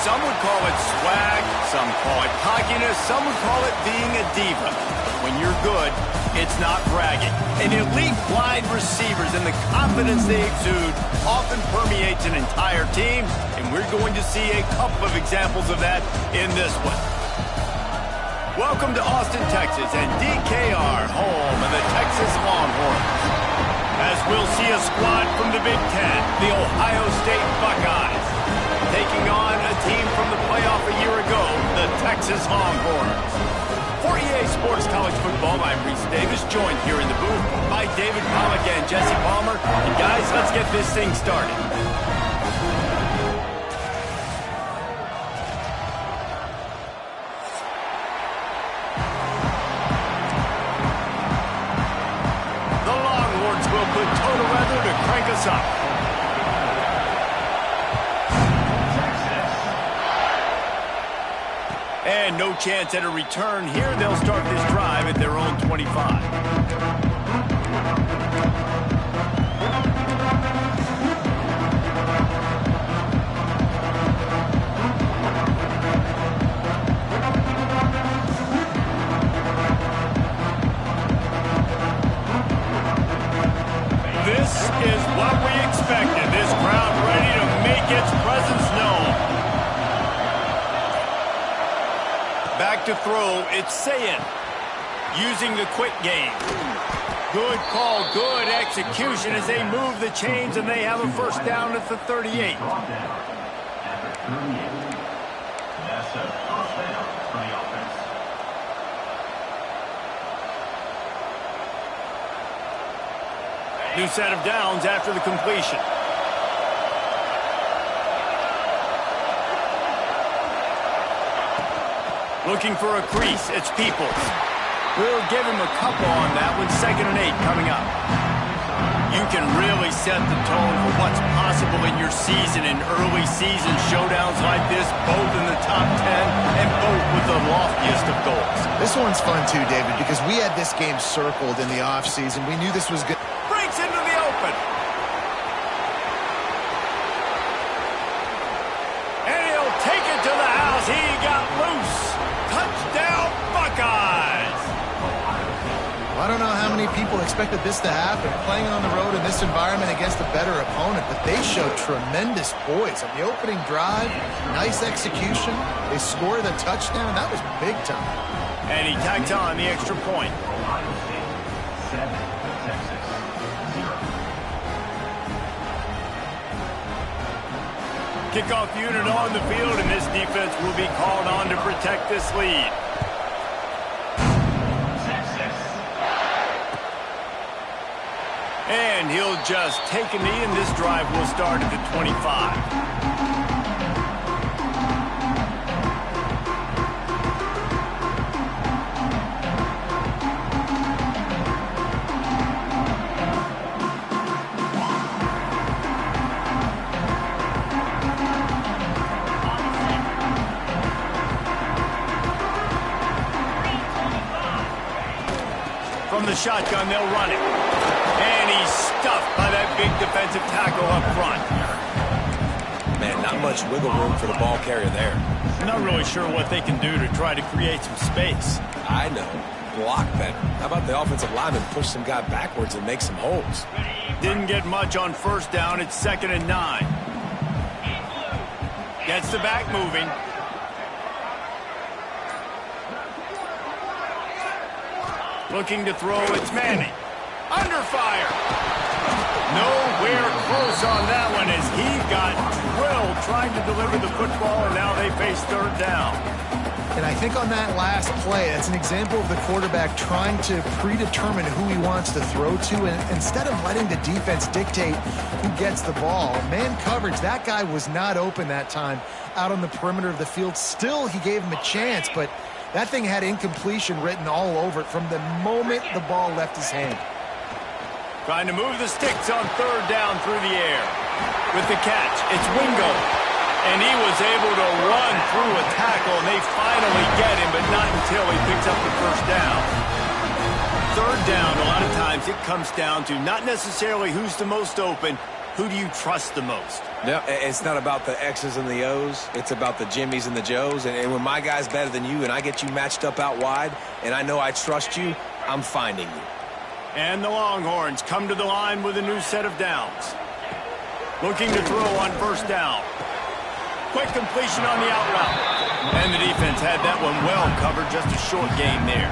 Some would call it swag, some call it cockiness, some would call it being a diva. But when you're good, it's not bragging. And elite wide receivers and the confidence they exude often permeates an entire team, and we're going to see a couple of examples of that in this one. Welcome to Austin, Texas, and DKR, home of the Texas Longhorns. As we'll see a squad from the Big Ten, the Ohio State Buckeyes, taking on a team from the playoff a year ago, the Texas Longhorns. For EA Sports College Football, I'm Reese Davis, joined here in the booth by David Pollack and Jesse Palmer. And guys, let's get this thing started. The Longhorns will put total weather to crank us up. And no chance at a return here. They'll start this drive at their own 25. This is what we expected. This crowd ready to make its presence known. Back to throw, it's Sayin, using the quick game. Good call, good execution as they move the chains, and they have a first down at the 38. New set of downs after the completion. Looking for a crease, it's Peoples. We'll give him a couple on that one, 2nd and 8 coming up. You can really set the tone for what's possible in your season in early season showdowns like this, both in the top 10 and both with the loftiest of goals. This one's fun too, David, because we had this game circled in the offseason. We knew this was good. Breaks into the open. And he'll take it to the house. He got loose. Touchdown, Buckeyes! I don't know how many people expected this to happen, playing on the road in this environment against a better opponent, but they showed tremendous poise. On the opening drive, nice execution. They scored the touchdown. That was big time. And he tacks on the extra point. Kickoff unit on the field, and this defense will be called on to protect this lead. And he'll just take a knee, and this drive will start at the 25. From the shotgun, they'll run it. And he's stuffed by that big defensive tackle up front. Man, not much wiggle room for the ball carrier there. Not really sure what they can do to try to create some space. I know. Block better. How about the offensive lineman push some guy backwards and make some holes? Didn't get much on first down. It's 2nd and 9. Gets the back moving. Looking to throw, it's Manning. Under fire. Nowhere close on that one as he got drilled trying to deliver the football, and now they face 3rd down. And I think on that last play, that's an example of the quarterback trying to predetermine who he wants to throw to, and instead of letting the defense dictate who gets the ball. Man coverage, that guy was not open that time out on the perimeter of the field. Still, he gave him a chance, but that thing had incompletion written all over it from the moment the ball left his hand. Trying to move the sticks on 3rd down through the air. With the catch, it's Wingo. And he was able to run through a tackle, and they finally get him, but not until he picks up the first down. 3rd down, a lot of times it comes down to not necessarily who's the most open, who do you trust the most? No, it's not about the X's and the O's. It's about the Jimmys and the Joes. And when my guy's better than you and I get you matched up out wide and I know I trust you, I'm finding you. And the Longhorns come to the line with a new set of downs. Looking to throw on first down. Quick completion on the out route. And the defense had that one well covered, just a short gain there.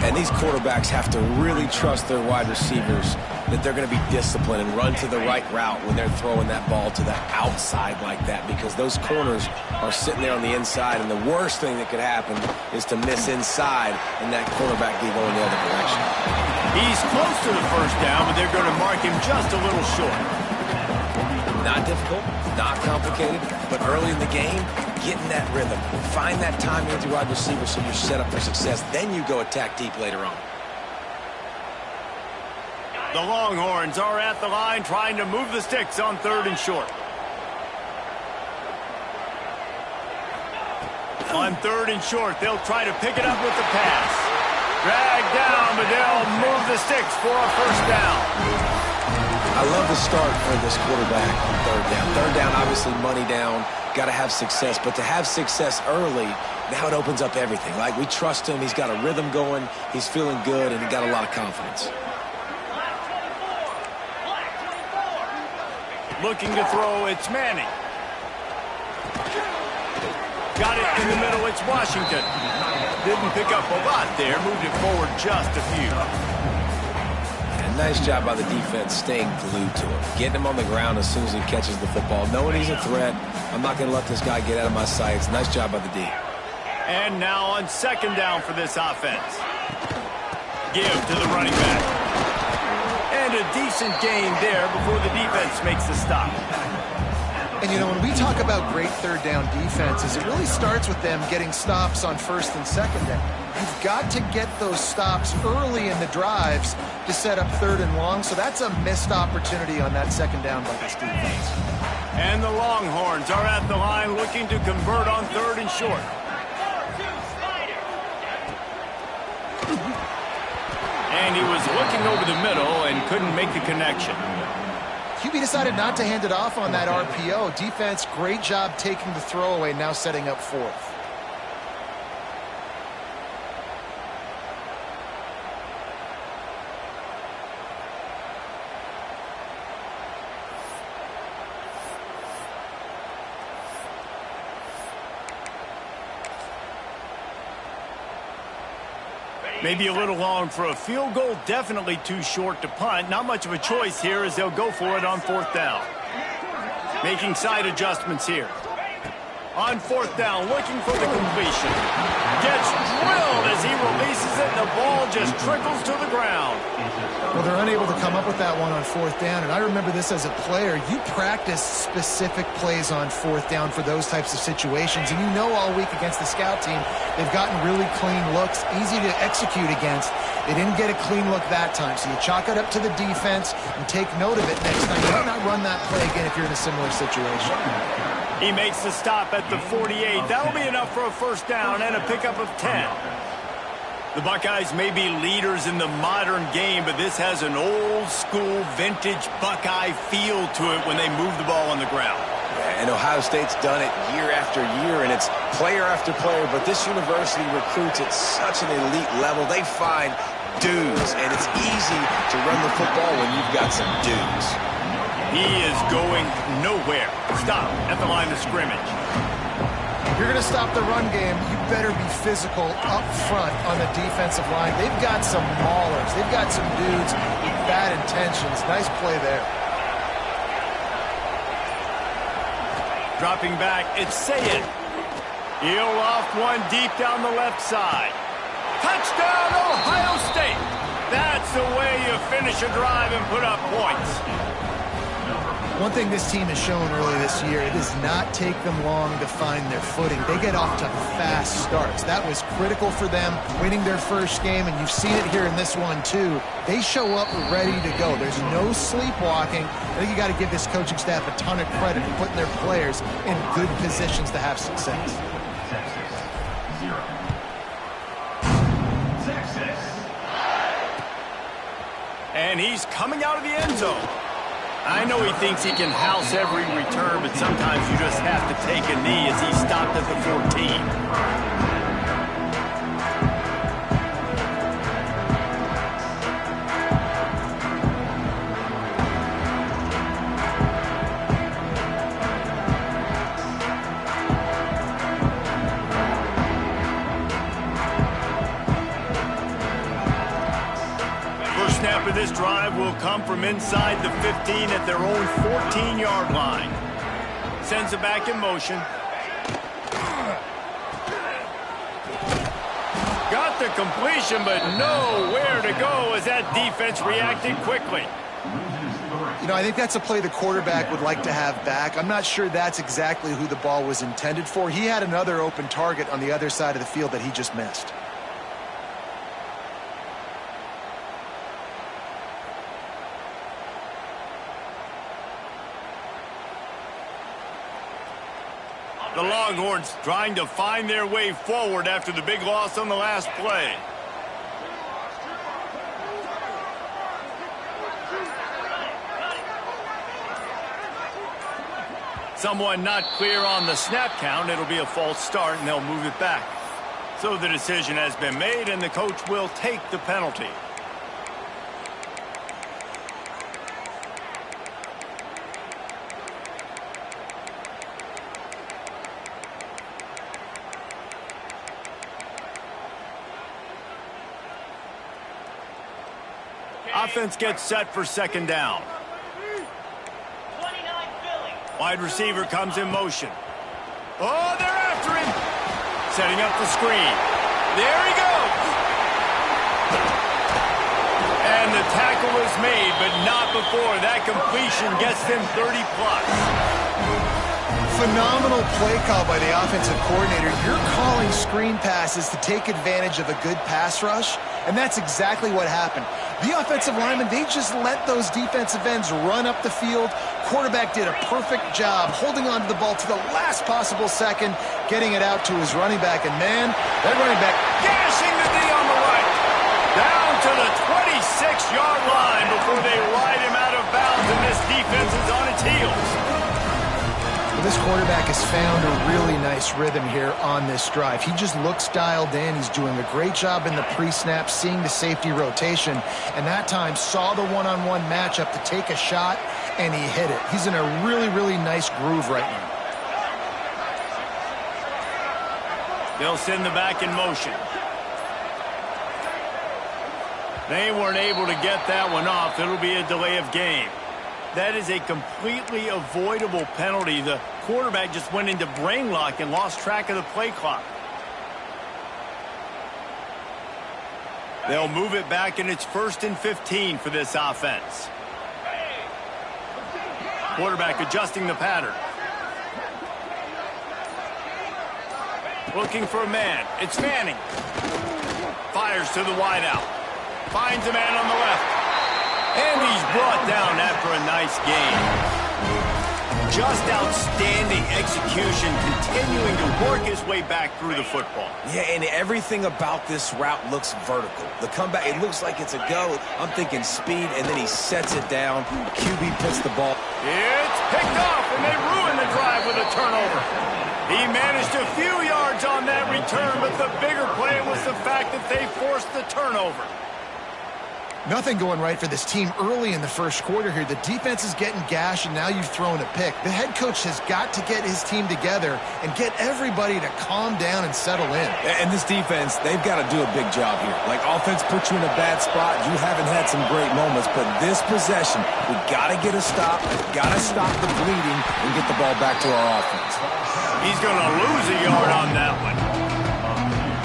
And these quarterbacks have to really trust their wide receivers that they're going to be disciplined and run to the right route when they're throwing that ball to the outside like that, because those corners are sitting there on the inside, and the worst thing that could happen is to miss inside and that quarterback be going the other direction. He's close to the first down, but they're going to mark him just a little short. Not difficult, not complicated, but early in the game, get in that rhythm. Find that timing with your wide receiver so you're set up for success. Then you go attack deep later on. The Longhorns are at the line trying to move the sticks on 3rd and short. On 3rd and short, they'll try to pick it up with the pass. Drag down, but they'll move the sticks for a first down. I love the start for this quarterback on 3rd down. 3rd down, obviously money down, got to have success. But to have success early, now it opens up everything. Like, we trust him, he's got a rhythm going, he's feeling good, and he got a lot of confidence. Looking to throw, it's Manning. Got it in the middle, it's Washington. Didn't pick up a lot there, moved it forward just a few. And nice job by the defense staying glued to him. Getting him on the ground as soon as he catches the football. Knowing he's a threat, I'm not going to let this guy get out of my sights. Nice job by the D. And now on 2nd down for this offense. Give to the running back. And a decent gain there before the defense makes the stop. And, you know, when we talk about great 3rd down defenses, it really starts with them getting stops on 1st and 2nd down. You've got to get those stops early in the drives to set up 3rd and long, so that's a missed opportunity on that 2nd down by this defense. And the Longhorns are at the line looking to convert on 3rd and short. And he was looking over the middle and couldn't make the connection. QB decided not to hand it off on that RPO. Defense, great job taking the throwaway, now setting up 4th. Maybe a little long for a field goal, definitely too short to punt. Not much of a choice here as they'll go for it on 4th down. Making side adjustments here. On 4th down, looking for the completion. Gets drilled as he releases it, and the ball just trickles to the ground. Well, they're unable to come up with that one on 4th down, and I remember this as a player. You practice specific plays on 4th down for those types of situations, and you know all week against the scout team, they've gotten really clean looks, easy to execute against. They didn't get a clean look that time, so you chalk it up to the defense and take note of it next time. You might not run that play again if you're in a similar situation. He makes the stop at the 48. That'll be enough for a first down and a pickup of 10. The Buckeyes may be leaders in the modern game, but this has an old-school, vintage Buckeye feel to it when they move the ball on the ground. And Ohio State's done it year after year, and it's player after player, but this university recruits at such an elite level. They find dudes, and it's easy to run the football when you've got some dudes. He is going nowhere. Stop at the line of scrimmage. If you're going to stop the run game, you better be physical up front on the defensive line. They've got some maulers. They've got some dudes with bad intentions. Nice play there. Dropping back, it's Sayed. He'll loft one deep down the left side. Touchdown, Ohio State. That's the way you finish a drive and put up points. One thing this team has shown early this year, it does not take them long to find their footing. They get off to fast starts. That was critical for them, winning their first game, and you've seen it here in this one too. They show up ready to go. There's no sleepwalking. I think you got to give this coaching staff a ton of credit for putting their players in good positions to have success. And he's coming out of the end zone. I know he thinks he can house every return, but sometimes you just have to take a knee as he stopped at the 14. Snap of this drive will come from inside the 15 at their own 14-yard line. Sends it back in motion. Got the completion, but nowhere to go as that defense reacted quickly. You know, I think that's a play the quarterback would like to have back. I'm not sure that's exactly who the ball was intended for. He had another open target on the other side of the field that he just missed. The Longhorns trying to find their way forward after the big loss on the last play. Someone not clear on the snap count. It'll be a false start, and they'll move it back. So the decision has been made, and the coach will take the penalty. Offense gets set for second down. Wide receiver comes in motion. Oh, they're after him. Setting up the screen. There he goes. And the tackle is made, but not before that completion gets them 30+. Phenomenal play call by the offensive coordinator. You're calling screen passes to take advantage of a good pass rush, and that's exactly what happened. The offensive linemen, they just let those defensive ends run up the field. Quarterback did a perfect job holding on to the ball to the last possible second, getting it out to his running back, and man, that running back gashing the knee on the right. Down to the 26-yard line before they ride him out of bounds, and this defense is on its heels. This quarterback has found a really nice rhythm here on this drive. He just looks dialed in. He's doing a great job in the pre-snap, seeing the safety rotation, and that time saw the one-on-one matchup to take a shot, and he hit it. He's in a really, really nice groove right now. They'll send the back in motion. They weren't able to get that one off. It'll be a delay of game. That is a completely avoidable penalty. The quarterback just went into brain lock and lost track of the play clock. They'll move it back, and it's 1st and 15 for this offense. Quarterback adjusting the pattern. Looking for a man. It's Manning. Fires to the wideout. Finds a man on the left. And he's brought down after a nice game. Just outstanding execution, continuing to work his way back through the football. Yeah, and everything about this route looks vertical. The comeback, it looks like it's a go. I'm thinking speed, and then he sets it down. QB puts the ball. It's picked off, and they ruin the drive with a turnover. He managed a few yards on that return, but the bigger play was the fact that they forced the turnover. Nothing going right for this team early in the first quarter here. The defense is getting gashed, and now you've thrown a pick. The head coach has got to get his team together and get everybody to calm down and settle in. And this defense, they've got to do a big job here. Like, offense puts you in a bad spot. You haven't had some great moments, but this possession, we got to get a stop, got to stop the bleeding, and get the ball back to our offense. He's going to lose a yard on that one.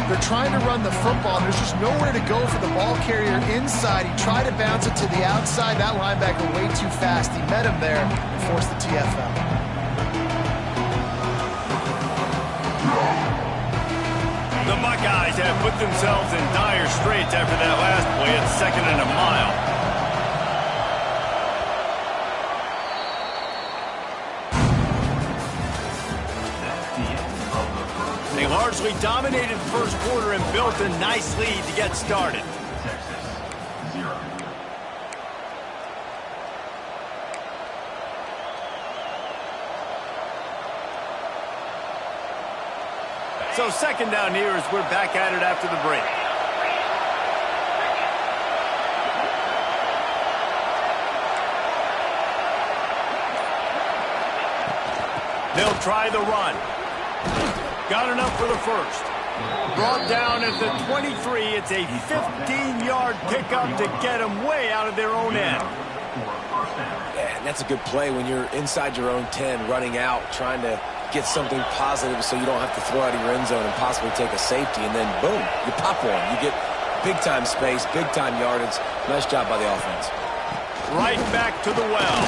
They're trying to run the football, and there's just nowhere to go for the ball carrier inside. He tried to bounce it to the outside. That linebacker way too fast. He met him there and forced the TFL. The Buckeyes have put themselves in dire straits after that last play at 2nd and a mile. They largely dominated the first quarter and built a nice lead to get started. So second down here as we're back at it after the break. They'll try the run. Got enough for the first. Brought down at the 23. It's a 15-yard pickup to get them way out of their own end. Yeah, and that's a good play when you're inside your own 10, running out, trying to get something positive so you don't have to throw out of your end zone and possibly take a safety, and then boom, you pop one. You get big-time space, big-time yardage. Nice job by the offense. Right back to the well.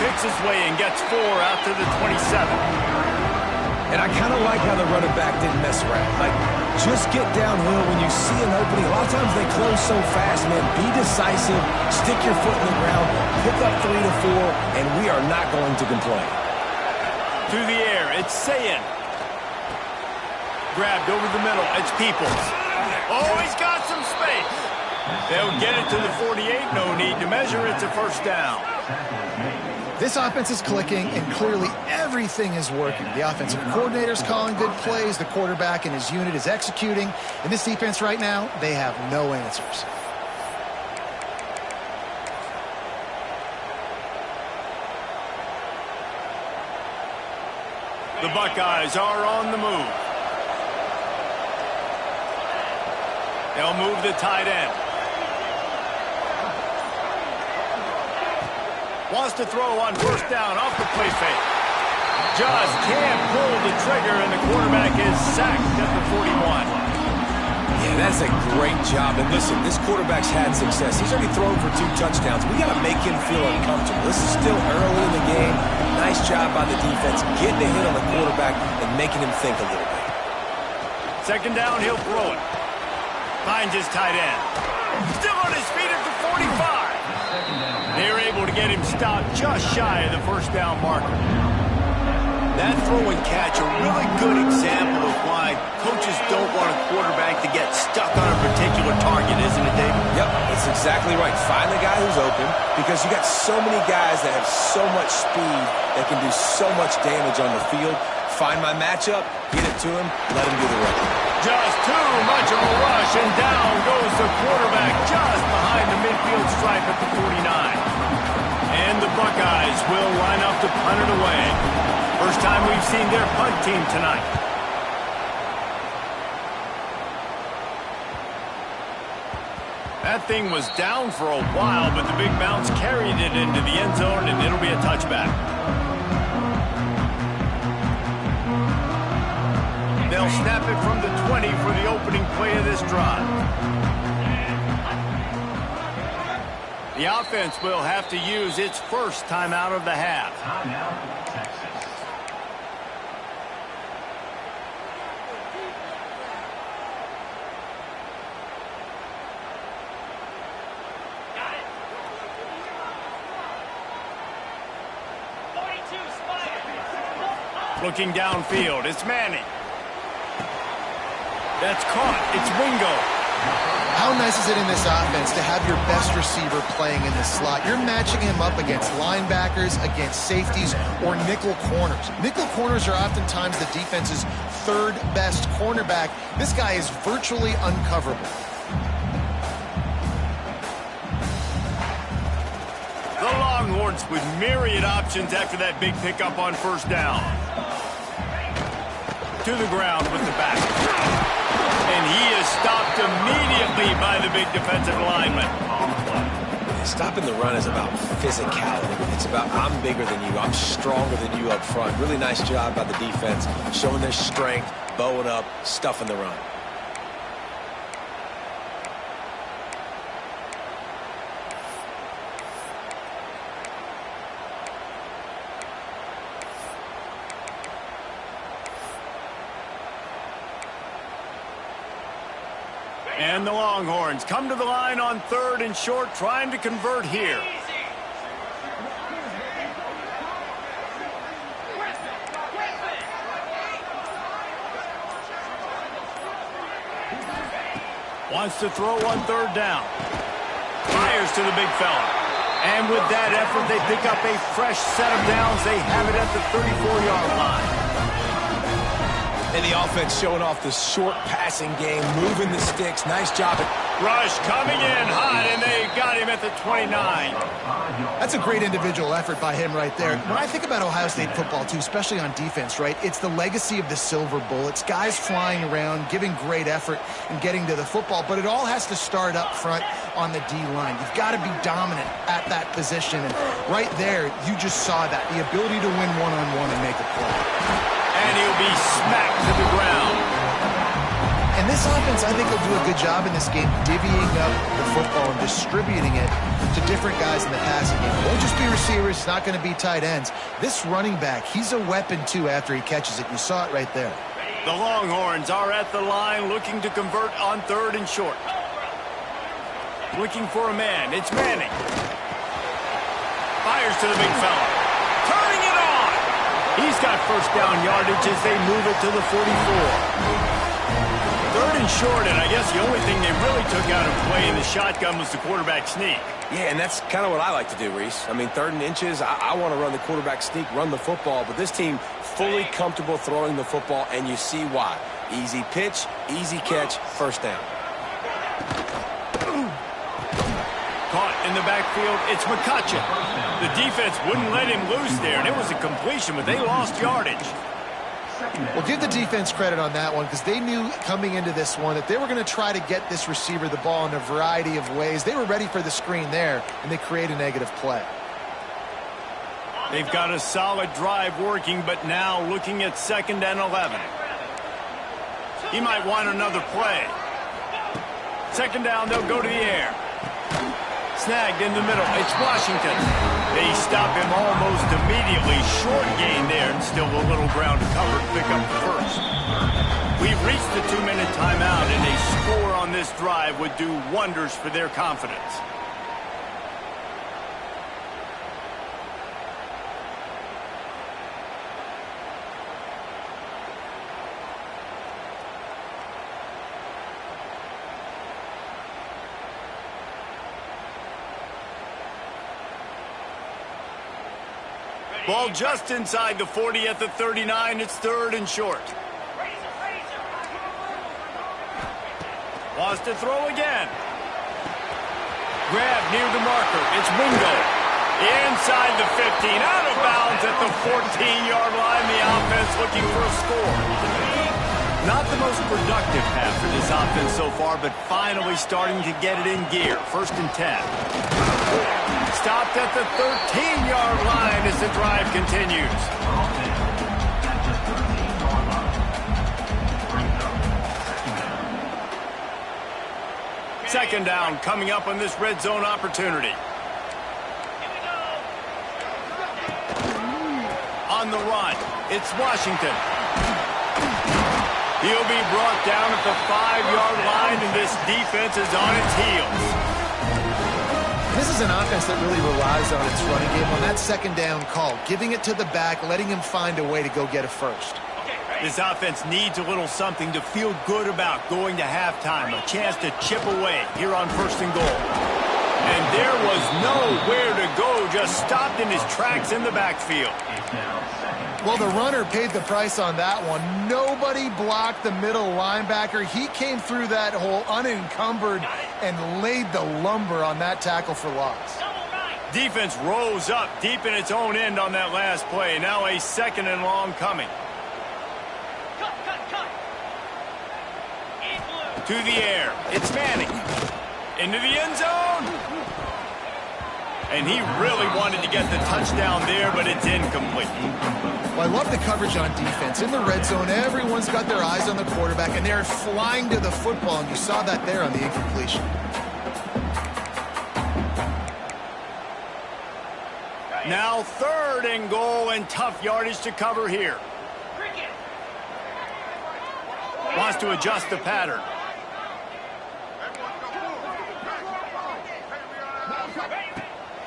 Picks his way and gets 4 out to the 27. And I kind of like how the running back didn't mess around. Like, just get downhill when you see an opening. A lot of times they close so fast, man. Be decisive, stick your foot in the ground, pick up 3 to 4, and we are not going to complain. Through the air, it's Sayin. Grabbed over the middle, it's Peoples. Oh, he's got some space. They'll get it to the 48, no need to measure, it's a first down. This offense is clicking, and clearly everything is working. The offensive coordinator's calling good plays. The quarterback and his unit is executing. In this defense right now, they have no answers. The Buckeyes are on the move. They'll move the tight end. Wants to throw on first down off the play fake. Just can't pull the trigger, and the quarterback is sacked at the 41. Yeah, that's a great job. And listen, this quarterback's had success. He's already thrown for 2 touchdowns. We got to make him feel uncomfortable. This is still early in the game. Nice job by the defense, getting a hit on the quarterback and making him think a little bit. Second down, he'll throw it. Finds his tight end. Still on his feet at the 45. They're able to get him stopped just shy of the first down marker. That throw and catch, a really good example of why coaches don't want a quarterback to get stuck on a particular target, isn't it, Dave? Yep, that's exactly right. Find the guy who's open, because you got so many guys that have so much speed that can do so much damage on the field. Find my matchup, get it to him, let him do the rest. Just too much of a rush, and down goes the quarterback just behind the midfield stripe at the 49. And the Buckeyes will line up to punt it away. First time we've seen their punt team tonight. That thing was down for a while, but the big bounce carried it into the end zone, and it'll be a touchback. They'll snap it from the 20 for the opening play of this drive. The offense will have to use its first timeout of the half. Looking downfield, it's Manning. That's caught. It's Wingo. How nice is it in this offense to have your best receiver playing in the slot? You're matching him up against linebackers, against safeties, or nickel corners. Nickel corners are oftentimes the defense's third best cornerback. This guy is virtually uncoverable. The Longhorns with myriad options after that big pickup on first down. To the ground with the back. And he is stopped immediately by the big defensive lineman. Stopping the run is about physicality. It's about I'm bigger than you, I'm stronger than you up front. Really nice job by the defense, showing their strength, bowing up, stuffing the run. And the Longhorns come to the line on third and short, trying to convert here. Wants to throw on third down. Fires to the big fella. And with that effort, they pick up a fresh set of downs. They have it at the 34-yard line. And the offense showing off the short passing game, moving the sticks. Nice job. Rush coming in hot, and they got him at the 29. That's a great individual effort by him right there. When I think about Ohio State football, too, especially on defense, right, it's the legacy of the Silver Bullets, guys flying around, giving great effort and getting to the football, but it all has to start up front on the D-line. You've got to be dominant at that position, and right there, you just saw that, the ability to win one-on-one and make a play. And he'll be smacked to the ground. And this offense, I think, will do a good job in this game divvying up the football and distributing it to different guys in the passing game. It won't just be receivers. It's not going to be tight ends. This running back, he's a weapon, too, after he catches it. You saw it right there. The Longhorns are at the line looking to convert on 3rd and short. Looking for a man. It's Manning. Fires to the big fella. Turning it on. He's got first down yardage as they move it to the 44. 3rd and short, and I guess the only thing they really took out of play in the shotgun was the quarterback sneak. Yeah, and that's kind of what I like to do, Reese. I mean, 3rd and inches, I want to run the quarterback sneak, run the football, but this team fully comfortable throwing the football, and you see why. Easy pitch, easy catch, first down. Caught in the backfield, it's McCutcheon. The defense wouldn't let him loose there, and it was a completion, but they lost yardage. Well, give the defense credit on that one because they knew coming into this one that they were going to try to get this receiver the ball in a variety of ways. They were ready for the screen there, and they create a negative play. They've got a solid drive working, but now looking at 2nd and 11. He might want another play. 2nd down, they'll go to the air. Snagged in the middle. It's Washington. They stop him almost immediately. Short gain there, and still a little ground to cover to pick up the first. We've reached the 2-minute timeout, and a score on this drive would do wonders for their confidence. Ball just inside the 40 at the 39. It's 3rd and short. Wants to throw again. Grab near the marker. It's Wingo. Inside the 15. Out of bounds at the 14-yard line. The offense looking for a score. Not the most productive half for this offense so far, but finally starting to get it in gear. 1st and 10. Stopped at the 13-yard line as the drive continues. Second down coming up on this red zone opportunity. On the run, it's Washington. He'll be brought down at the 5-yard line, and this defense is on its heels. This is an offense that really relies on its running game on that 2nd down call, giving it to the back, letting him find a way to go get a first. This offense needs a little something to feel good about going to halftime, a chance to chip away here on 1st and goal. And there was nowhere to go, just stopped in his tracks in the backfield. Well, the runner paid the price on that one. Nobody blocked the middle linebacker. He came through that hole unencumbered and laid the lumber on that tackle for loss. Defense rose up deep in its own end on that last play. Now a 2nd and long coming. To the air. It's Manning. Into the end zone. And he really wanted to get the touchdown there, but it's incomplete. Well, I love the coverage on defense. In the red zone, everyone's got their eyes on the quarterback, and they're flying to the football, and you saw that there on the incompletion. Now 3rd and goal, and tough yardage to cover here. Wants to adjust the pattern.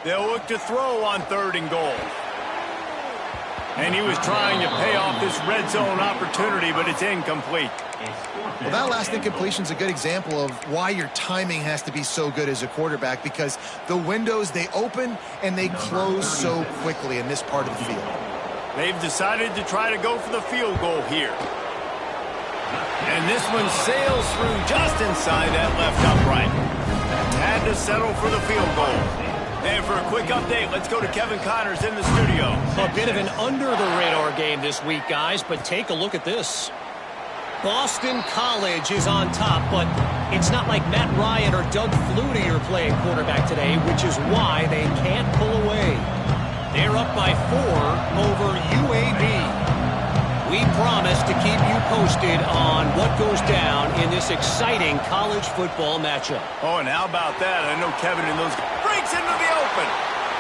They'll look to throw on 3rd and goal. And he was trying to pay off this red zone opportunity, but it's incomplete. Well, that last incompletion is a good example of why your timing has to be so good as a quarterback, because the windows, they open and they close so quickly in this part of the field. They've decided to try to go for the field goal here. And this one sails through just inside that left upright. Had to settle for the field goal. And for a quick update, let's go to Kevin Connors in the studio. A bit of an under-the-radar game this week, guys, but take a look at this. Boston College is on top, but it's not like Matt Ryan or Doug Flutie are playing quarterback today, which is why they can't pull away. They're up by 4 over UAB. We promise to keep you posted on what goes down in this exciting college football matchup. Oh, and how about that? I know Kevin and those breaks into the open.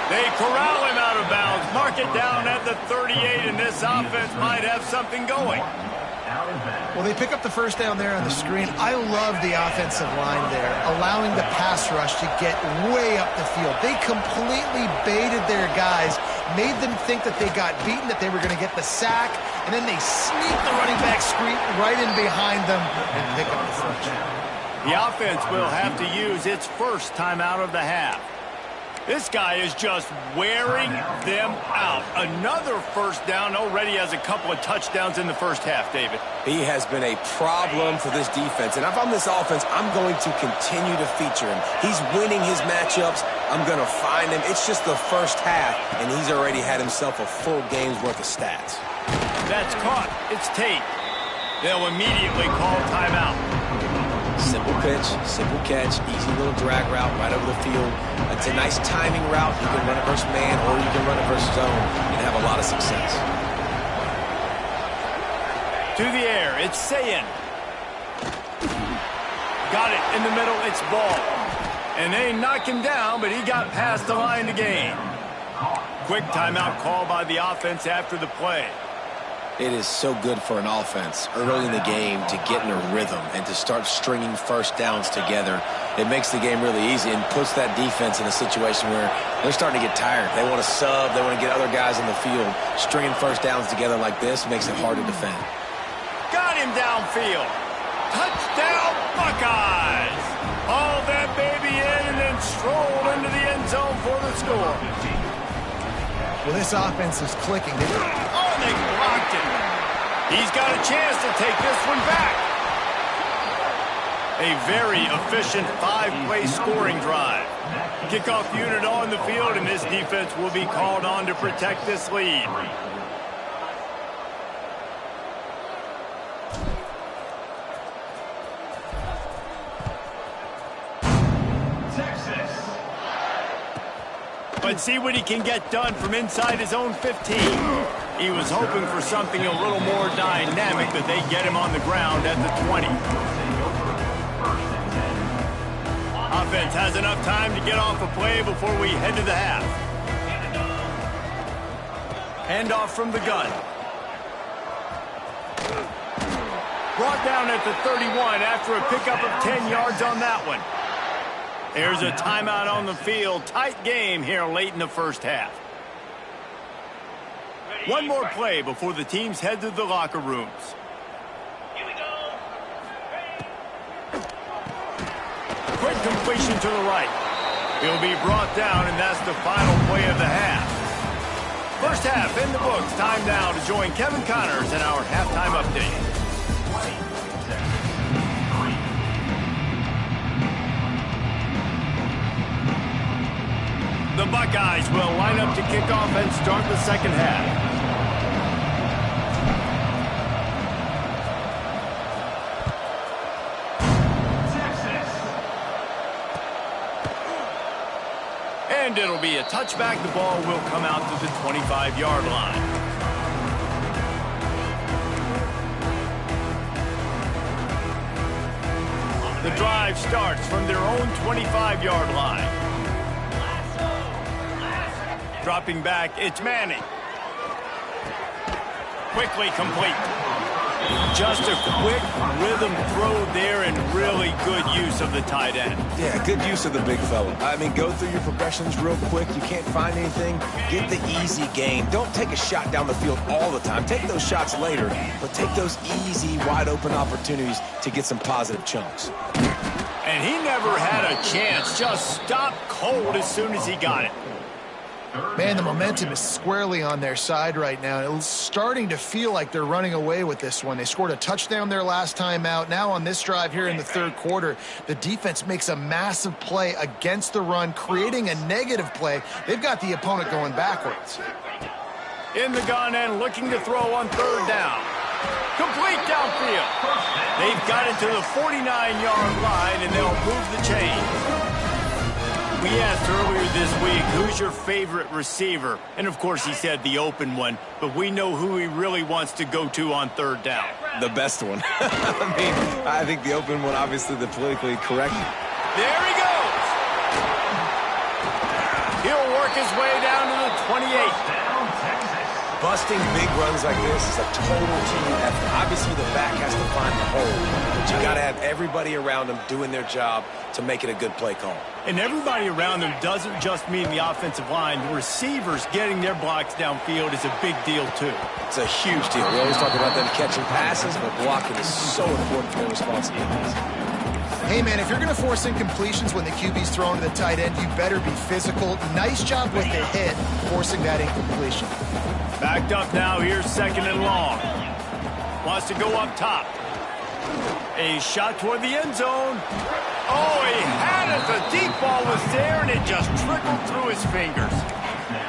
They corral him out of bounds, mark it down at the 38, and this offense might have something going. Well, they pick up the first down there on the screen. I love the offensive line there, allowing the pass rush to get way up the field. They completely baited their guys, made them think that they got beaten, that they were going to get the sack, and then they sneak the running back screen right in behind them and pick up the first down. The offense will have to use its first timeout of the half. This guy is just wearing them out. Another first down, already has a couple of touchdowns in the first half, David. He has been a problem for this defense. And if I'm this offense, I'm going to continue to feature him. He's winning his matchups. I'm going to find him. It's just the first half, and he's already had himself a full game's worth of stats. That's caught. It's Tate. They'll immediately call timeout. Simple pitch, simple catch, easy little drag route right over the field. It's a nice timing route. You can run it versus man or you can run it versus zone and have a lot of success. To the air, it's Sayin. Got it in the middle, it's ball. And they knock him down, but he got past the line to gain. Quick timeout call by the offense after the play. It is so good for an offense early in the game to get in a rhythm and to start stringing first downs together. It makes the game really easy and puts that defense in a situation where they're starting to get tired. They want to sub. They want to get other guys on the field. Stringing first downs together like this makes it hard to defend. Got him downfield. Touchdown, Buckeyes. Haul that baby in and then stroll into the end zone for the score. Well, this offense is clicking. They blocked it. He's got a chance to take this one back. A very efficient 5-play scoring drive. Kickoff unit on the field, and this defense will be called on to protect this lead. Let's see what he can get done from inside his own 15. He was hoping for something a little more dynamic, but they get him on the ground at the 20. Offense has enough time to get off a play before we head to the half. Handoff from the gun. Brought down at the 31 after a pickup of 10 yards on that one. There's a timeout on the field. Tight game here late in the first half. One more play before the teams head to the locker rooms. Here we go. Quick completion to the right. He'll be brought down, and that's the final play of the half. First half in the books. Time now to join Kevin Connors in our halftime update. The Buckeyes will line up to kick off and start the second half. And it'll be a touchback. The ball will come out to the 25-yard line. The drive starts from their own 25-yard line. Dropping back, it's Manning. Quickly complete. Just a quick rhythm throw there and really good use of the tight end. Yeah, good use of the big fella. I mean, go through your progressions real quick. You can't find anything. Get the easy gain. Don't take a shot down the field all the time. Take those shots later, but take those easy, wide-open opportunities to get some positive chunks. And he never had a chance. Just stopped cold as soon as he got it. Man, the momentum is squarely on their side right now. It's starting to feel like they're running away with this one. They scored a touchdown their last time out. Now on this drive here in the third quarter, the defense makes a massive play against the run, creating a negative play. They've got the opponent going backwards. In the gun and looking to throw on third down. Complete downfield. They've got it to the 49-yard line, and they'll move the chain. We asked earlier this week, who's your favorite receiver? And, of course, he said the open one, but we know who he really wants to go to on third down. The best one. I think the open one, obviously the politically correct. There he goes. He'll work his way down to the 28. Busting big runs like this is a total team effort. Obviously, the back has to find the hole, but you got to have everybody around them doing their job to make it a good play call. And everybody around them doesn't just mean the offensive line. The receivers getting their blocks downfield is a big deal, too. It's a huge deal. We always talk about them catching passes, but blocking is so important for their responsibilities. Hey, man, if you're going to force incompletions when the QB's thrown to the tight end, you better be physical. Nice job with the hit, forcing that incompletion. Backed up now, here's second and long. Wants to go up top. A shot toward the end zone. Oh, he had it. The deep ball was there, and it just trickled through his fingers.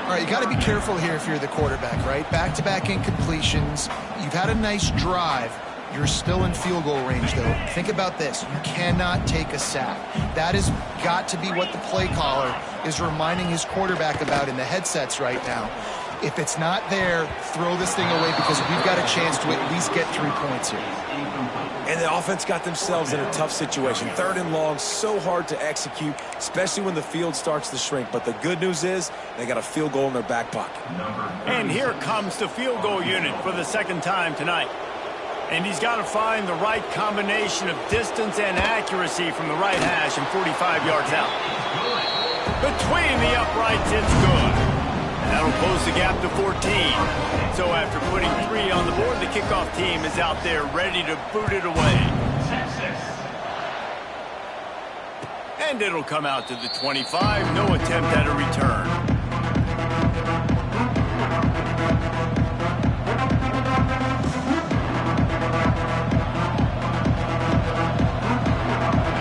All right, you got to be careful here if you're the quarterback, right? Back-to-back incompletions. You've had a nice drive. You're still in field goal range, though. Think about this. You cannot take a sack. That has got to be what the play caller is reminding his quarterback about in the headsets right now. If it's not there, throw this thing away because we've got a chance to at least get 3 points here. And the offense got themselves in a tough situation. Third and long, so hard to execute, especially when the field starts to shrink. But the good news is they got a field goal in their back pocket. And here comes the field goal unit for the second time tonight. And he's got to find the right combination of distance and accuracy from the right hash and 45 yards out. Between the uprights, it's good. And that'll close the gap to 14. So after putting 3 on the board, the kickoff team is out there ready to boot it away. And it'll come out to the 25. No attempt at a return.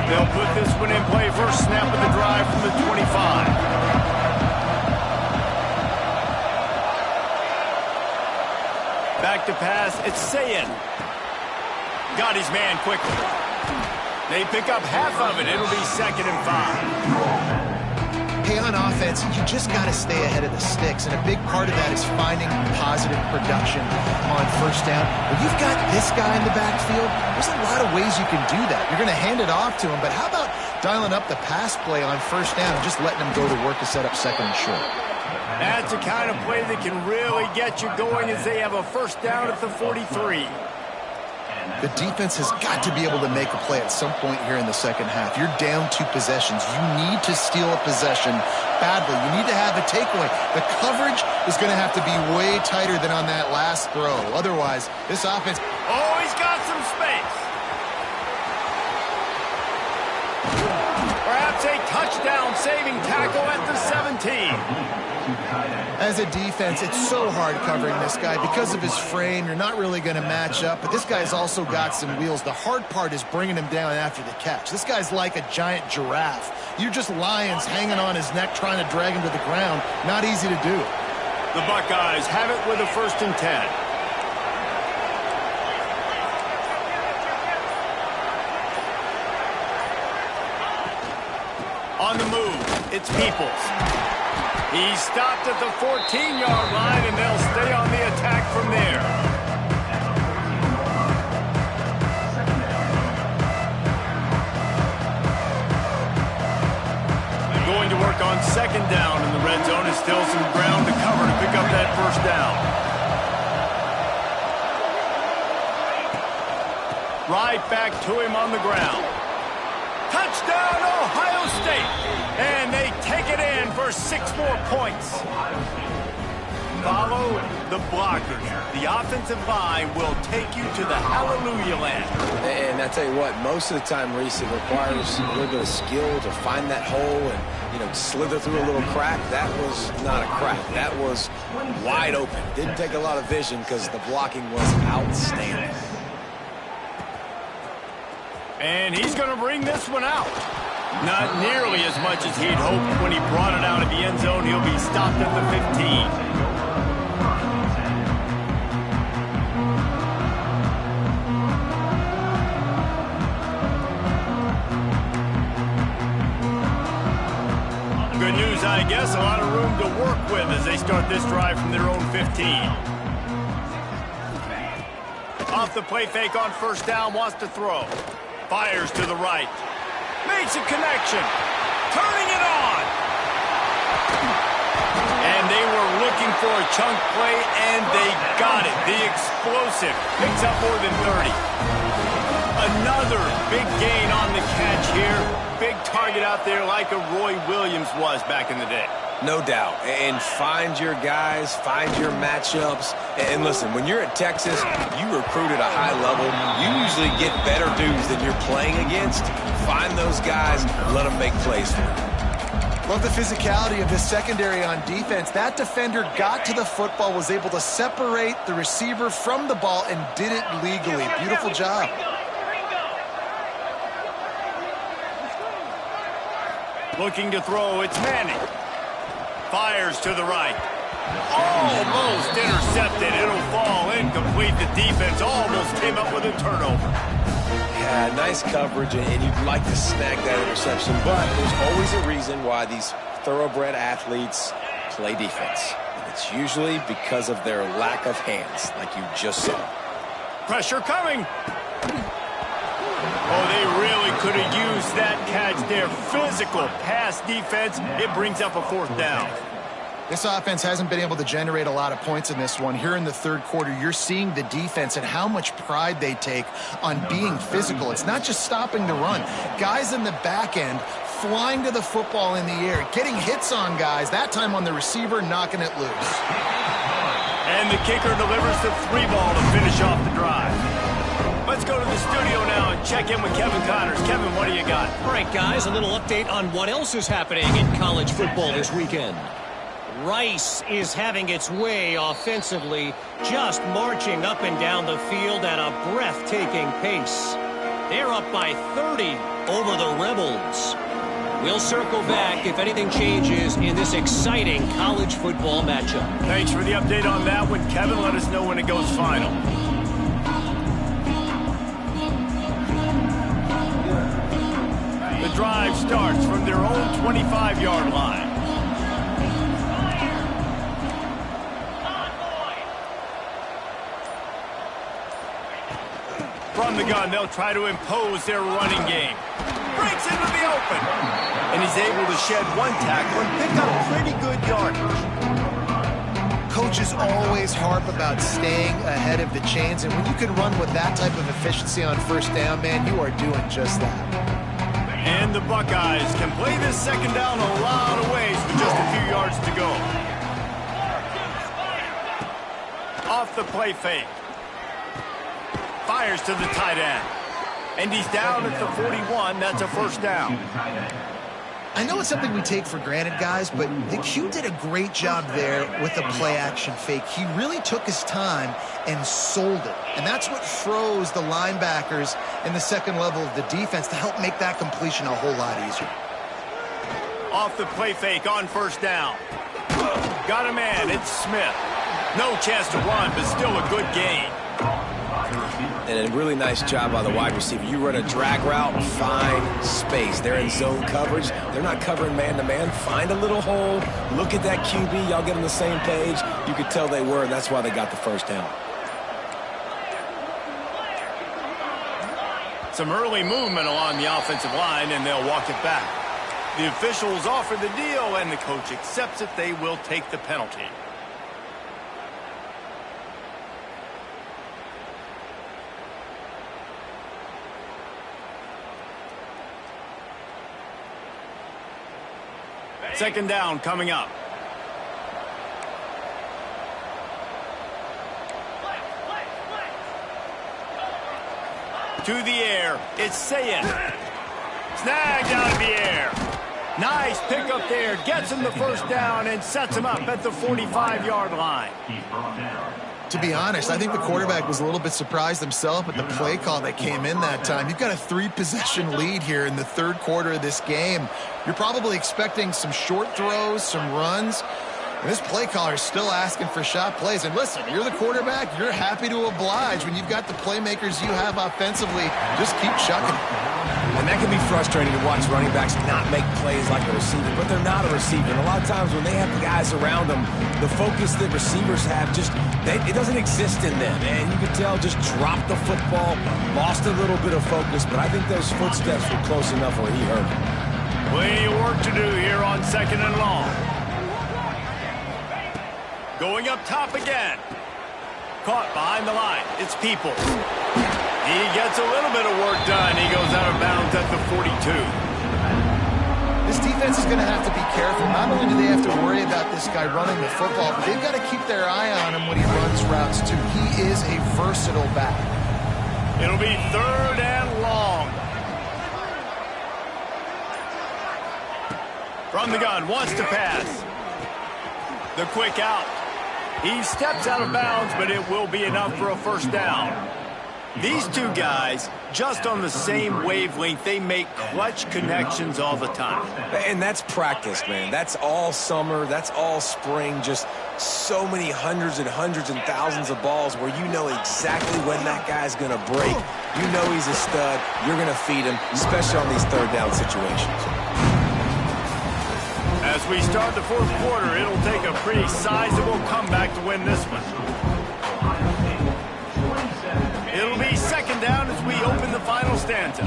They'll put this one in play first snap of the drive from the 25. Back to pass, it's Sayin. Got his man quickly. They pick up half of it. It'll be 2nd and 5. Hey, on offense, you just got to stay ahead of the sticks, and a big part of that is finding positive production on first down. When you've got this guy in the backfield, there's a lot of ways you can do that. You're going to hand it off to him, but how about dialing up the pass play on first down and just letting him go to work to set up second and short? That's the kind of play that can really get you going as they have a first down at the 43. The defense has got to be able to make a play at some point here in the second half. You're down 2 possessions. You need to steal a possession badly. You need to have a takeaway. The coverage is going to have to be way tighter than on that last throw. Otherwise, this offense... Oh, he's got some space. Perhaps a touchdown-saving tackle at the 17. As a defense, it's so hard covering this guy. Because of his frame, you're not really going to match up, but this guy's also got some wheels. The hard part is bringing him down after the catch. This guy's like a giant giraffe. You're just lions hanging on his neck trying to drag him to the ground. Not easy to do. The Buckeyes have it with a 1st and 10. On the move, it's Peoples. He's stopped at the 14-yard line, and they'll stay on the attack from there. Going to work on 2nd down in the red zone. Is still some ground to cover to pick up that 1st down. Right back to him on the ground. Touchdown, Ohio State. And they take it in for 6 more points. follow the blockers. The offensive line will take you to the hallelujah land. And I tell you what, most of the time, Reese, it requires a little bit of skill to find that hole and, slither through a little crack. That was not a crack. That was wide open. Didn't take a lot of vision because the blocking was outstanding. And he's going to bring this one out. Not nearly as much as he'd hoped when he brought it out of the end zone. He'll be stopped at the 15. Good news, I guess. A lot of room to work with as they start this drive from their own 15. Off the play fake on first down, wants to throw. Fires to the right. Makes a connection. Turning it on. And they were looking for a chunk play, and they got it. The explosive picks up more than 30. Another big gain on the catch here. Big target out there like a Roy Williams was back in the day. No doubt. And find your guys, find your matchups. And listen, when you're at Texas, you recruit at a high level. You usually get better dudes than you're playing against. Find those guys, let them make plays for you. Love the physicality of this secondary on defense. That defender got to the football, was able to separate the receiver from the ball, and did it legally. Beautiful job. Looking to throw, it's Manning. Fires to the right. Almost intercepted. It'll fall incomplete. The defense almost came up with a turnover. Yeah, nice coverage, and you'd like to snag that interception, but there's always a reason why these thoroughbred athletes play defense. And it's usually because of their lack of hands, like you just saw. Pressure coming. Oh, they really could have used that catch there. Physical pass defense. It brings up a fourth down. This offense hasn't been able to generate a lot of points in this one. Here in the third quarter, you're seeing the defense and how much pride they take on being physical. It's not just stopping the run. Guys in the back end flying to the football in the air, getting hits on guys, that time on the receiver, knocking it loose. And the kicker delivers the 3-ball to finish off the drive. Let's go to the studio now and check in with Kevin Connors. Kevin, what do you got? All right, guys, a little update on what else is happening in college football this weekend. Rice is having its way offensively, just marching up and down the field at a breathtaking pace. They're up by 30 over the Rebels. We'll circle back if anything changes in this exciting college football matchup. Thanks for the update on that one, Kevin. Let us know when it goes final. The drive starts from their own 25-yard line. From the gun, they'll try to impose their running game. Breaks into the open. And he's able to shed one tackle and pick up pretty good yardage. Coaches always harp about staying ahead of the chains, and when you can run with that type of efficiency on first down, man, you are doing just that. And the Buckeyes can play this second down a lot of ways with just a few yards to go. Off the play fake. Fires to the tight end. And he's down at the 41. That's a first down. I know it's something we take for granted, guys, but the Q did a great job there with the play-action fake. He really took his time and sold it. And that's what froze the linebackers in the second level of the defense to help make that completion a whole lot easier. Off the play fake on first down. Got a man. It's Smith. No chance to run, but still a good gain. And a really nice job by the wide receiver. You run a drag route, find space. They're in zone coverage. They're not covering man-to-man. Find a little hole. Look at that QB. Y'all get on the same page. You could tell they were, and that's why they got the first down. Some early movement along the offensive line, and they'll walk it back. The officials offer the deal, and the coach accepts it. They will take the penalty. Second down coming up. To the air. It's saying. Snagged out of the air. Nice pickup there. Gets him the first down and sets him up at the 45-yard line. To be honest, I think the quarterback was a little bit surprised himself at the play call that came in that time. You've got a 3-possession lead here in the third quarter of this game. You're probably expecting some short throws, some runs. And this play caller is still asking for shot plays. And listen, you're the quarterback. You're happy to oblige when you've got the playmakers you have offensively. Just keep chucking. And that can be frustrating to watch running backs not make plays like a receiver, but they're not a receiver. And a lot of times when they have guys around them, the focus that receivers have it doesn't exist in them. And you can tell just dropped the football, lost a little bit of focus, but I think those footsteps were close enough where he hurt him. Plenty of work to do here on 2nd and long. Going up top again. Caught behind the line. It's People. He gets a little bit of work done. He goes out of bounds at the 42. This defense is going to have to be careful. Not only do they have to worry about this guy running the football, but they've got to keep their eye on him when he runs routes too. He is a versatile back. It'll be 3rd and long. From the gun, wants to pass. The quick out. He steps out of bounds, but it will be enough for a first down. These two guys, just on the same wavelength, they make clutch connections all the time. And that's practice, man. That's all summer. That's all spring. Just so many hundreds and thousands of balls where you know exactly when that guy's going to break. You know he's a stud. You're going to feed him, especially on these third down situations. As we start the fourth quarter, it'll take a pretty sizable comeback to win this one. It'll be 2nd down as we open the final stanza.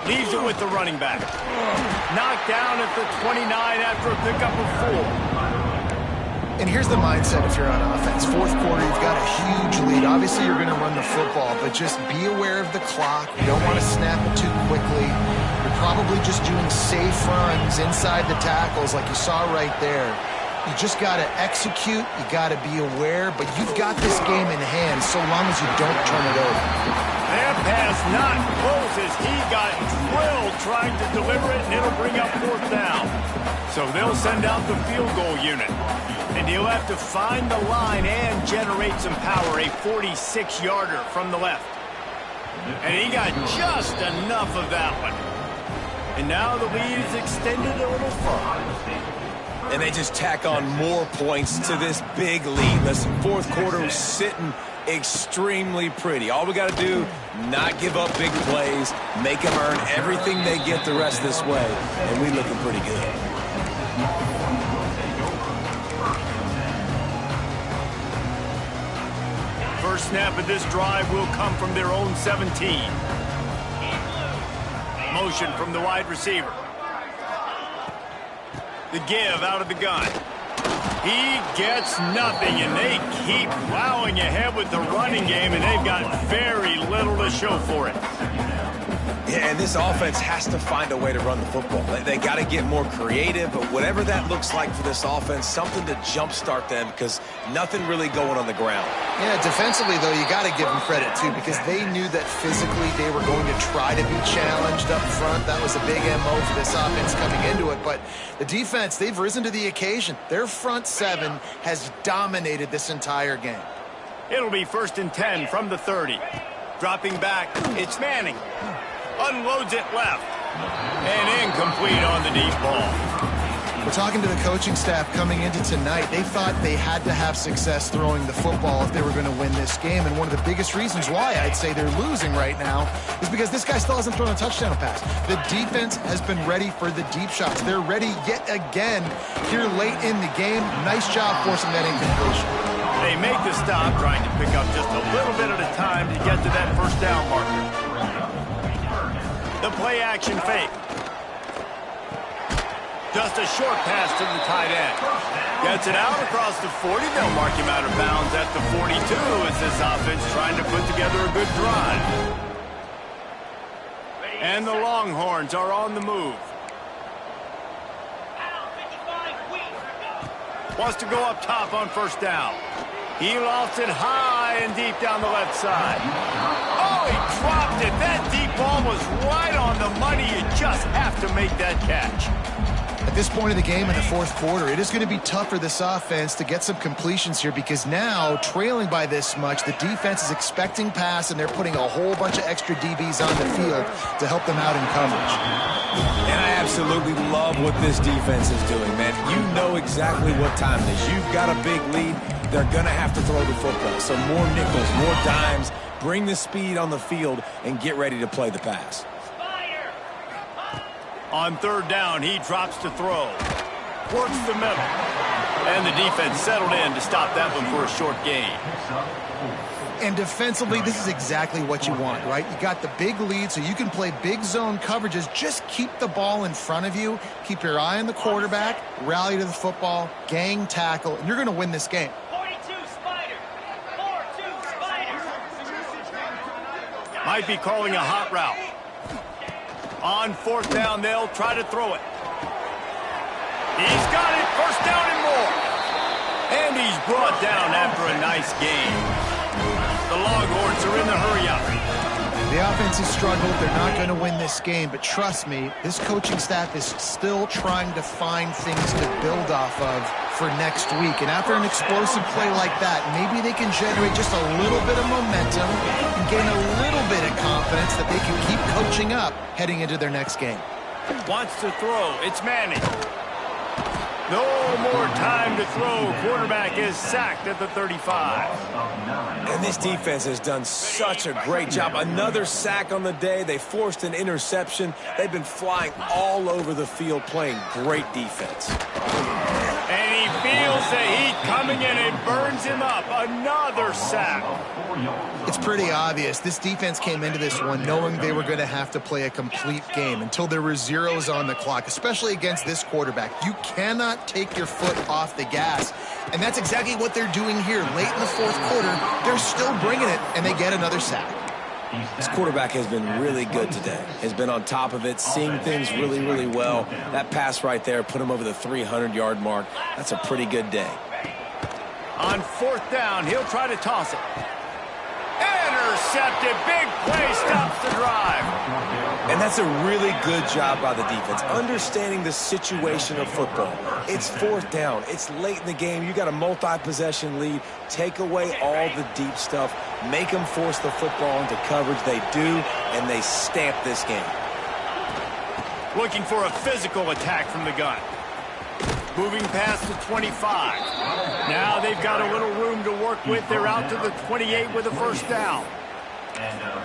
Leaves it with the running back. Knocked down at the 29 after a pickup of 4. And here's the mindset if you're on offense. Fourth quarter, you've got a huge lead. Obviously, you're going to run the football, but just be aware of the clock. You don't want to snap it too quickly. You're probably just doing safe runs inside the tackles like you saw right there. You just got to execute. You got to be aware, but you've got this game in hand so long as you don't turn it over. That pass not close as he got drilled trying to deliver it, and it'll bring up 4th down. So they'll send out the field goal unit. And he'll have to find the line and generate some power, a 46-yarder from the left. And he got just enough of that one. And now the lead is extended a little further. And they just tack on more points to this big lead. Listen, fourth quarter was sitting extremely pretty. All we got to do, not give up big plays, make them earn everything they get the rest this way, and we looking pretty good. First snap of this drive will come from their own 17. Motion from the wide receiver. The give out of the gun. He gets nothing, and they keep plowing ahead with the running game, and they've got very little to show for it. Yeah, and this offense has to find a way to run the football. They got to get more creative, but whatever that looks like for this offense, something to jumpstart them because nothing really going on the ground. Yeah, defensively, though, you got to give them credit, too, because they knew that physically they were going to try to be challenged up front. That was a big MO for this offense coming into it. But the defense, they've risen to the occasion. Their front seven has dominated this entire game. It'll be 1st and 10 from the 30. Dropping back, it's Manning. Unloads it left. And incomplete on the deep ball. We're talking to the coaching staff coming into tonight. They thought they had to have success throwing the football if they were going to win this game. And one of the biggest reasons why I'd say they're losing right now is because this guy still hasn't thrown a touchdown pass. The defense has been ready for the deep shots. They're ready yet again here late in the game. Nice job forcing that incompletion. They make the stop, trying to pick up just a little bit at a time to get to that first down marker. The play action fake. Just a short pass to the tight end. Gets it out across the 40. They'll mark him out of bounds at the 42 as this offense trying to put together a good drive. And the Longhorns are on the move. Wants to go up top on first down. He lofts it high and deep down the left side. Oh, he dropped it. That deep ball was right on the money. You just have to make that catch. At this point of the game in the fourth quarter, it is going to be tough for this offense to get some completions here because now, trailing by this much, the defense is expecting pass, and they're putting a whole bunch of extra DBs on the field to help them out in coverage. And I absolutely love what this defense is doing, man. You know exactly what time it is. You've got a big lead. They're going to have to throw the football. So more nickels, more dimes, bring the speed on the field, and get ready to play the pass. On third down, he drops to throw. Works the middle. And the defense settled in to stop that one for a short gain. And defensively, this is exactly what you want, right? You got the big lead, so you can play big zone coverages. Just keep the ball in front of you. Keep your eye on the quarterback. Rally to the football. Gang tackle. And you're going to win this game. 42 Spider. 4-2 Spider. Might be calling a hot route. On fourth down, they'll try to throw it. He's got it. First down and more. And he's brought down after a nice gain. The Longhorns are in the hurry-up. The offense has struggled. They're not going to win this game. But trust me, this coaching staff is still trying to find things to build off of for next week. And after an explosive play like that, maybe they can generate just a little bit of momentum and gain a little bit of confidence that they can keep coaching up heading into their next game. Wants to throw. It's Manning. No more time to throw. Quarterback is sacked at the 35. And this defense has done such a great job. Another sack on the day. They forced an interception. They've been flying all over the field playing great defense. And he feels the heat coming in and burns him up. Another sack. It's pretty obvious. This defense came into this one knowing they were going to have to play a complete game until there were zeros on the clock, especially against this quarterback. You cannot take your foot off the gas. And that's exactly what they're doing here. Late in the fourth quarter, they're still bringing it, and they get another sack. This quarterback has been really good today. Has been on top of it, seeing things really, really well. That pass right there put him over the 300-yard mark. That's a pretty good day. On fourth down, he'll try to toss it. Intercepted. Big play stops the drive. And that's a really good job by the defense, understanding the situation of football. It's fourth down. It's late in the game. You got a multi-possession lead. Take away all the deep stuff. Make them force the football into coverage. They do, and they stamp this game. Looking for a physical attack from the gun. Moving past the 25. Now they've got a little room to work with. They're out to the 28 with a first down.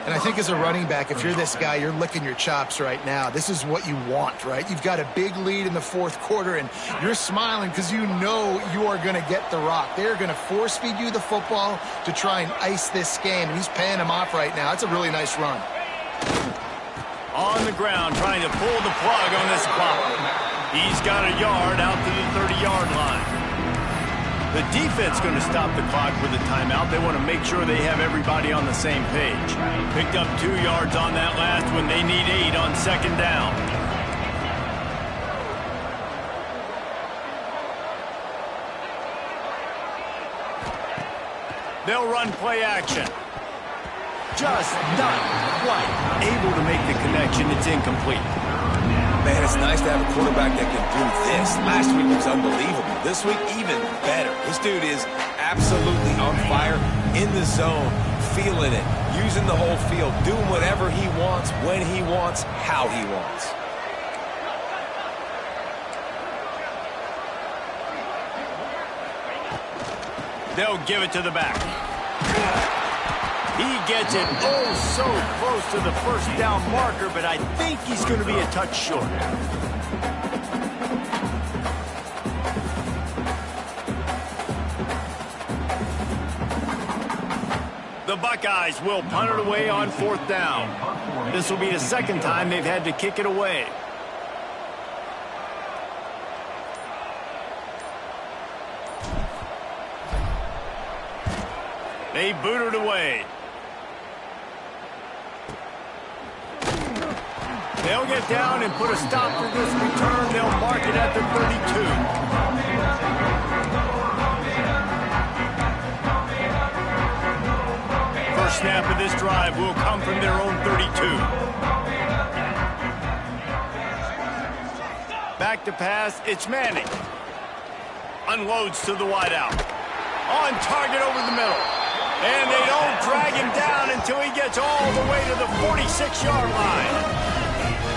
And I think as a running back, if you're this guy, you're licking your chops right now. This is what you want, right? You've got a big lead in the fourth quarter, and you're smiling because you know you are going to get the rock. They're going to force feed you the football to try and ice this game, and he's paying him off right now. It's a really nice run. On the ground, trying to pull the plug on this clock. He's got a yard out to the 30-yard line. The defense going to stop the clock with a timeout. They want to make sure they have everybody on the same page. Picked up 2 yards on that last one. They need 8 on second down. They'll run play action. Just not quite able to make the connection. It's incomplete. Man, it's nice to have a quarterback that can do this. Last week was unbelievable. This week, even better. This dude is absolutely on fire, in the zone, feeling it, using the whole field, doing whatever he wants, when he wants, how he wants. They'll give it to the back. He gets it oh so close to the first down marker, but I think he's going to be a touch short. The Buckeyes will punt it away on fourth down. This will be the second time they've had to kick it away. They boot it away. They'll get down and put a stop to this return. They'll mark it at the 32. this drive will come from their own 32. Back to pass, it's Manning. Unloads to the wideout. On target over the middle. And they don't drag him down until he gets all the way to the 46-yard line.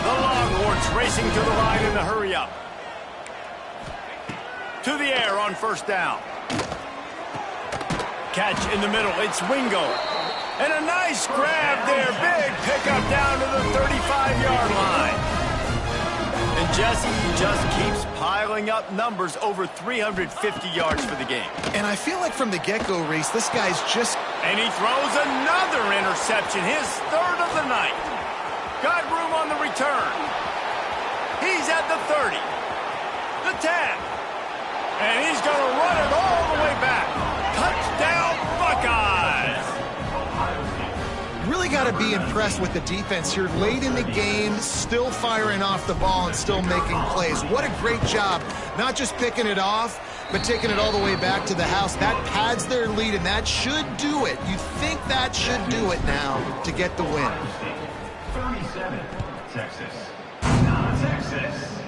The Longhorns racing to the line in the hurry-up. To the air on first down. Catch in the middle. It's Wingo. And a nice grab there. Big pickup down to the 35-yard line. And Jesse just keeps piling up numbers over 350 yards for the game. And I feel like from the get-go, Reese, this guy's just... And he throws another interception, his third of the night. Got room on the return. He's at the 30, the 10, and he's going to run it all the way back. Touchdown, Buckeyes! Really got to be impressed with the defense here. Late in the game, still firing off the ball and still making plays. What a great job. Not just picking it off, but taking it all the way back to the house. That pads their lead, and that should do it. You think that should do it now to get the win. 37, Texas. Texas.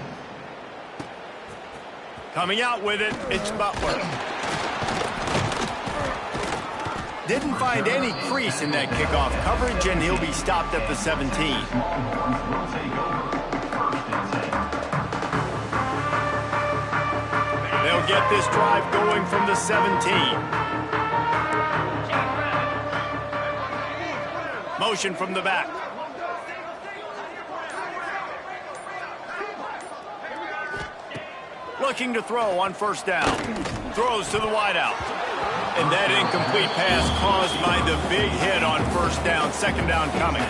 Coming out with it, it's Butler. Didn't find any crease in that kickoff coverage, and he'll be stopped at the 17. They'll get this drive going from the 17. Motion from the back. Looking to throw on first down. Throws to the wideout. And that incomplete pass caused by the big hit on first down. Second down coming.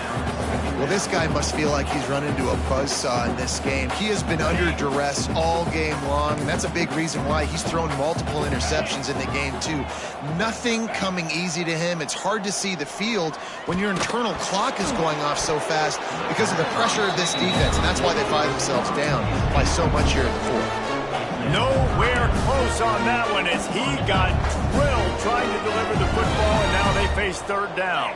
Well, this guy must feel like he's run into a buzzsaw in this game. He has been under duress all game long, and that's a big reason why he's thrown multiple interceptions in the game, too. Nothing coming easy to him. It's hard to see the field when your internal clock is going off so fast because of the pressure of this defense, and that's why they find themselves down by so much here in the fourth. Nowhere close on that one as he got drilled trying to deliver the football, and now they face third down.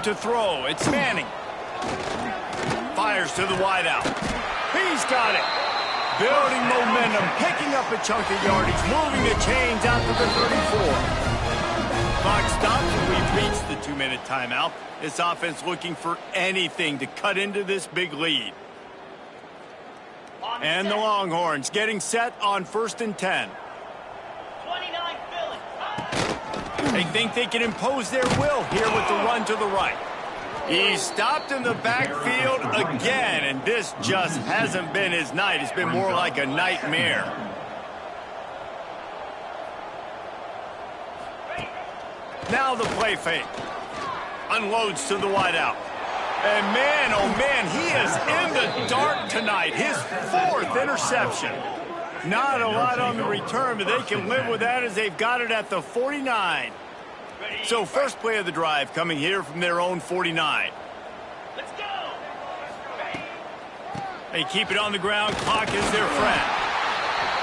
To throw, it's Manning. Fires to the wideout. He's got it. Building momentum, picking up a chunk of yardage, moving the chains out to the 34. Clock stops, and we've reached the 2-minute timeout. This offense looking for anything to cut into this big lead. And the Longhorns getting set on 1st and 10. 29 Philly. They think they can impose their will here with the run to the right. He's stopped in the backfield again, and this just hasn't been his night. It's been more like a nightmare. Now the play fake. Unloads to the wideout. And man, oh man, he is in the dark tonight. His 4th interception. Not a lot on the return, but they can live with that as they've got it at the 49. So first play of the drive coming here from their own 49. Let's go. They keep it on the ground. Clock is their friend.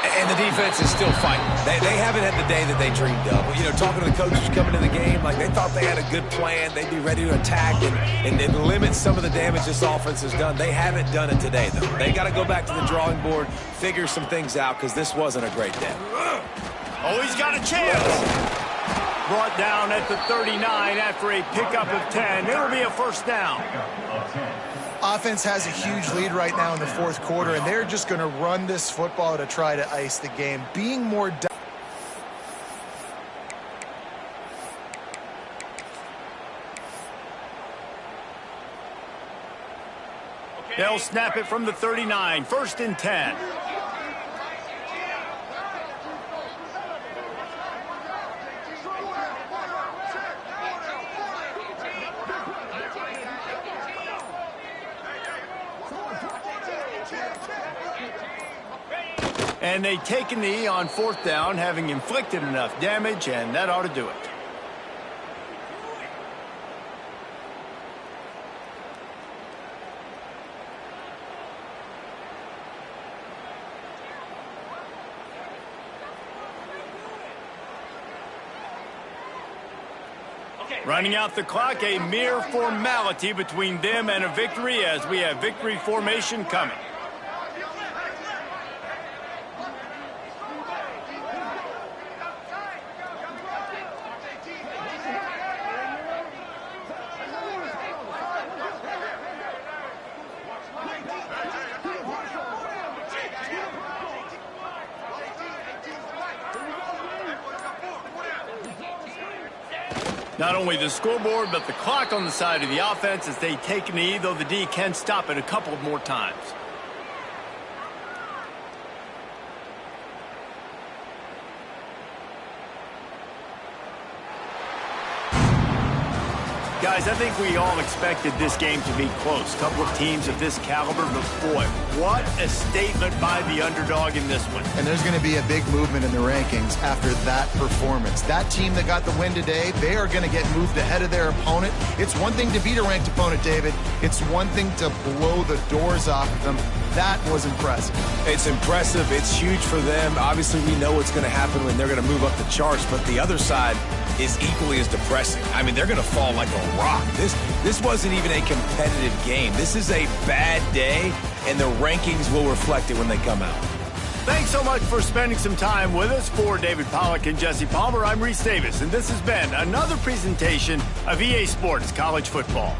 And the defense is still fighting. They haven't had the day that they dreamed of. You know, talking to the coaches coming to the game, like they thought they had a good plan. They'd be ready to attack and limit some of the damage this offense has done. They haven't done it today, though. They got to go back to the drawing board, figure some things out, because this wasn't a great day. Oh, he's got a chance. Brought down at the 39 after a pickup of 10. It'll be a first down. Offense has a huge lead right now in the 4th quarter, and they're just going to run this football to try to ice the game. Being more... They'll snap it from the 39. 1st and 10. And they take a knee on 4th down, having inflicted enough damage, and that ought to do it. Running out the clock, a mere formality between them and a victory as we have victory formation coming. Not only the scoreboard, but the clock on the side of the offense as they take a knee, though the D can stop it a couple more times. Guys, I think we all expected this game to be close. Couple of teams of this caliber, but boy, what a statement by the underdog in this one. And there's going to be a big movement in the rankings after that performance. That team that got the win today, they are going to get moved ahead of their opponent. It's one thing to beat a ranked opponent, David. It's one thing to blow the doors off of them. That was impressive. It's impressive. It's huge for them. Obviously, we know what's going to happen when they're going to move up the charts, but the other side is equally as depressing. I mean, they're going to fall like a rock. This wasn't even a competitive game. This is a bad day, and the rankings will reflect it when they come out. Thanks so much for spending some time with us. For David Pollack and Jesse Palmer, I'm Reese Davis, and this has been another presentation of EA Sports College Football.